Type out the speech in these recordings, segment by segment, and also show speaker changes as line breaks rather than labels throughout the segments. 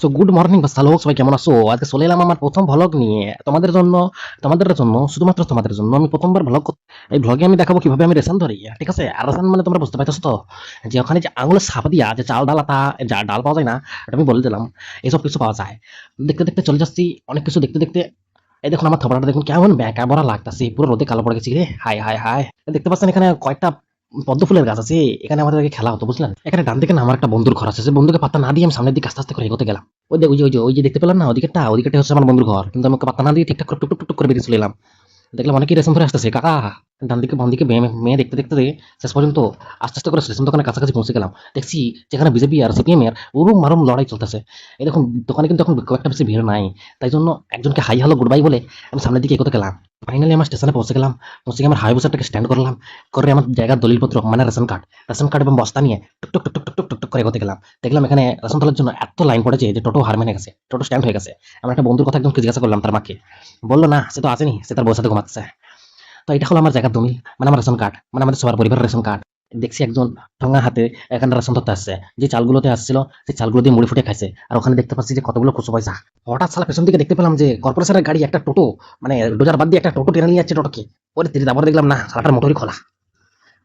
So good morning বা hello সবাই কেমন আছো? আজকে চলে এলাম আমার প্রথম ভ্লগ নিয়ে। তোমাদের জন্য শুধুমাত্র তোমাদের জন্য আমি প্রথমবার ভ্লগ। এই ভ্লগে আমি দেখাবো কিভাবে আমি রেশন ধরি, ঠিক আছে? আর রেশন মানে তোমরা বুঝতে পারছো তো, যে ওখানে যে আঙুলের ছাপ দিয়া যে চাল ডাল আতা যা ডাল পাওয়া যায় না, এটা আমি বলে দিলাম। এইসব কিছু পাওয়া যায়। দেখতে দেখতে চলে যাচ্ছি, অনেক কিছু দেখতে দেখতে। এই দেখুন আমার থবড়াটা দেখুন কেমন ব্যাকা বড়া লাগতাছে, পুরো রোদে কালো পড়ে গেছি রে। হাই হাই হাই, দেখতে পাচ্ছেন এখানে কয়েকটা পদ্ম ফুলের গাছ আছে। এখানে আমাদের আগে খেলা হতো, বুঝলেন? এখানে ডান দিকে না আমার একটা বন্ধুর ঘর আছে, সে বন্ধুকে পাত্তা না দিয়ে আমি সামনের দিকে আস্তে আস্তে করে এগোতে গেলাম। ওই যে দেখতে পেলাম না, ওদিকেটা হচ্ছে আমার বন্ধুর ঘর, কিন্তু আমি ওকে পাত্তা না দিয়ে ঠিকঠাক করে টুক টুক টুক করে বেরিয়ে চলে এলাম। দেখলাম অনেকেই রেশন ধরে আসতেছে, কাকা। ডান দিকে বাম দিকে মেয়ে মেয়ে দেখতে দেখতে শেষ পর্যন্ত আস্তে আস্তে করে রেশন দোকানের কাছাকাছি পৌঁছে গেলাম। দেখছি যেখানে বিজেপি আর সিপিএম এর উরুম মারুম লড়াই চলতেছে। এই দেখুন দোকানে কিন্তু এখন খুব একটা বেশি ভিড় নাই। তাই জন্য একজনকে হাই হ্যালো গুড বাই বলে আমি সামনের দিকে এগোতে গেলাম। ফাইনালি আমার স্টেশনে পৌঁছে গেলাম। পৌঁছে গিয়ে আমার হাইবুসারটাকে স্ট্যান্ড করলাম। করে আমার জায়গার দলিলপত্র মানে রেশন কার্ড এবং বস্তা নিয়ে টুক টুক টুক টুক টুক টুক টুক করে এগোতে গেলাম। দেখলাম এখানে রেশন তোলার জন্য এত লাইন পড়েছে যে টোটো হার মেনে গেছে, টোটো স্ট্যান্ড হয়ে গেছে। আমার একটা বন্ধুর কথা একদম জিজ্ঞাসা করলাম তার মাকে। বললো না, সে তো আসেনি, সে তার বউর সাথে ঘুমাচ্ছে। তো এটা হলো আমার জায়গার দলিল, মানে আমার রেশন কার্ড, মানে আমাদের সবার পরিবারের রেশন কার্ড। দেখছি একজন ঠোঙা হাতে এখানে রেশন ধরতে আসছে। যে চালগুলোতে আসছিল সেই চালগুলো দিয়ে মুড়ি ফুটে খাইছে। আর ওখানে দেখতে পাচ্ছি যে কতগুলো খুচরো পয়সা। হঠাৎ সালা পেছন দিকে দেখতে পেলাম যে কর্পোরেশনের গাড়ি একটা টোটো, মানে ডোজার বাদ দিয়ে একটা টোটো টেনে নিয়ে যাচ্ছে টোটোকে। ওরে তিরিশ আবার দেখলাম না, সালাটার মোটরই খোলা।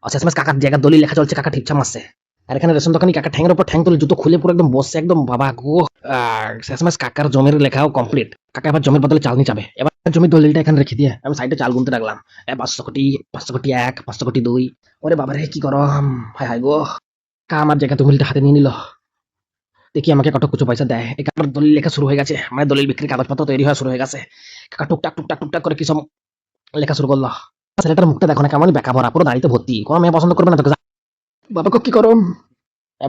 আচ্ছা এসএমএস কাকার জায়গার দলিল লেখা চলছে, কাকা ঠিকঠাক মারছে। আর এখানে রেশন দোকানি কাকা ঠ্যাংয়ের উপর ঠ্যাং তুলে জুতো খুলে পুরো একদম বসছে, একদম বাবা গো। এসএমএস কাকার জমির লেখাও কমপ্লিট। কাকা এবার জমির বদলে চাল নিয়ে যাবে। এবার জমির দলিলটা এখানে রেখে দিয়ে আমি সাইডে চাল গুনতে লাগলাম। 500 কোটি, 500 কোটি এক, 500 কোটি দুই। ওরে বাবা রে কি গরম, হায় হায় গো। কাকা আমার জায়গা দলিলটা হাতে নিয়ে নিল। দেখি আমাকে কত কিছু পয়সা দেয়। এই কাকার দলিল লেখা শুরু হয়ে গেছে, মানে দলিল বিক্রির কাগজপত্র তৈরি হওয়া শুরু হয়ে গেছে। কাকা টুকটাক টুকটাক টুকটাক করে কি সব লেখা শুরু করলো। ছেলেটার মুখটা দেখো না কেমন বেকা ভরা, পুরো দাড়িতে ভর্তি। কোনো মেয়ে পছন্দ করবে না তোকে। বাবাকে কি করম।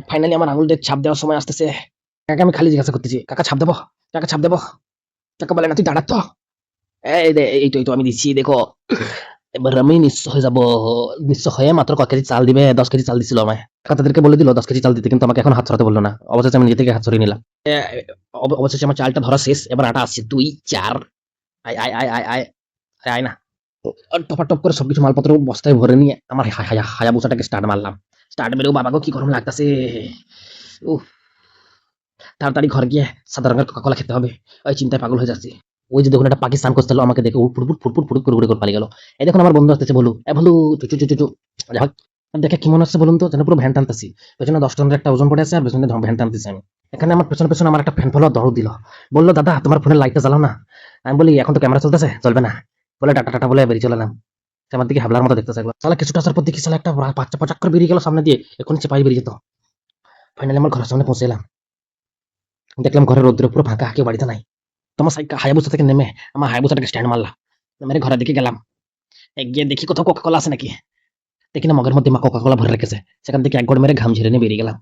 ফাইনালি আমার আঙুল দিয়ে ছাপ দেওয়ার সময় আসতেছে। কাকা আমি খালি জিজ্ঞাসা করতেছি, কাকা ছাপ দেবো? কাকা ছাপ দেবো? কাকা বলে না তুই দাঁড়াত তো। এই তো আমি দিচ্ছি দেখো। এবার আমি নিঃস্ব হয়ে যাবো। নিঃস্ব হয়ে মাত্র কয় কেজি চাল দিবে? 10 কেজি চাল দিছিল আমায়। কাকা তাদেরকে বলে দিল 10 কেজি চাল দিতে, কিন্তু আমাকে এখন হাত ছড়াতে বললো না। অবশেষে আমি নিজে থেকে হাত ছড়িয়ে নিলাম। এ, অবশেষে আমার চালটা ধরা শেষ। এবার আটা আসছে 2 4। আয় আয় আয় আয় আয় আয় আয় না। টপাটপ করে সবকিছু মালপত্র বস্তায় ভরে নিয়ে আমার হায়াবুসাটাকে স্টার্ট মারলাম। স্টার্ট মেরেও বাবাকে কি গরম লাগতেছে। উফ, তাড়াতাড়ি ঘর গিয়ে সাদা রঙের কোকা-কোলা খেতে হবে। ওই চিন্তায় পাগল হয়ে যাচ্ছি। ওই যে দেখুন একটা পাকিস্তান করছিল আমাকে দেখে ফুটফুট ফুটফুট ফুটুক করে উড়ে করে পালিয়ে গেল। এই দেখুন আমার বন্ধু আসতেছে, বলু এ বলু চুচু চুচু চু। যাই হোক, দেখে কি মনে হচ্ছে বলুন তো, যেন পুরো ভ্যান টানতেছি। পেছনে 10 টনের একটা ওজন পড়ে আছে আর পেছনে ভ্যান টানতেছি আমি। এখানে আমার পেছনে পেছনে আমার একটা ফ্যান ফলো দৌড় দিল। বললো দাদা তোমার ফোনের লাইটটা জ্বালাও না। আমি বলি এখন তো ক্যামেরা চলতেছে, চলবে না। বলে টাটা টাটা বলে বেরিয়ে চলে এলাম। সে আমার দিকে হাবলার মতো দেখতেছে একবার। সালা কিছুটা আসার পর দেখি সালা একটা বাচ্চা পচাক করে বেরিয়ে গেল সামনে দিয়ে, এখন চেপাই বেরিয়ে যেত। ফাইনালি আমার ঘরের সামনে পৌঁছে এলাম। দেখলাম ঘরের রোদ্রে পুরো ফাঁকা, কেউ বাড়িতে নাই। তোমার হায়াবুসা থেকে নেমে আমার হায়াবুসাটাকে স্ট্যান্ড মারলাম। মেরে ঘরের দিকে গেলাম। গিয়ে দেখি কোথাও কোকা কোলা আছে নাকি। দেখি না মগের মধ্যে মা কোকা কোলা ভরে রেখেছে। সেখান থেকে এক গড় মেরে ঘাম ঝেড়ে নিয়ে বেরিয়ে গেলাম।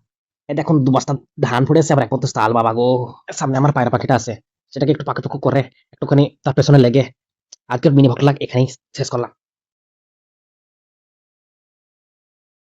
এই দেখুন 2 বস্তা ধান পড়েছে, আবার এক বস্তা চাল, বাবা গো। সামনে আমার পায়রা পাখিটা আছে, সেটাকে একটু পাকাটুকু করে একটুখানি তার পেছনে লেগে আজকের মিনি ভ্লগ এখানেই শেষ করলাম।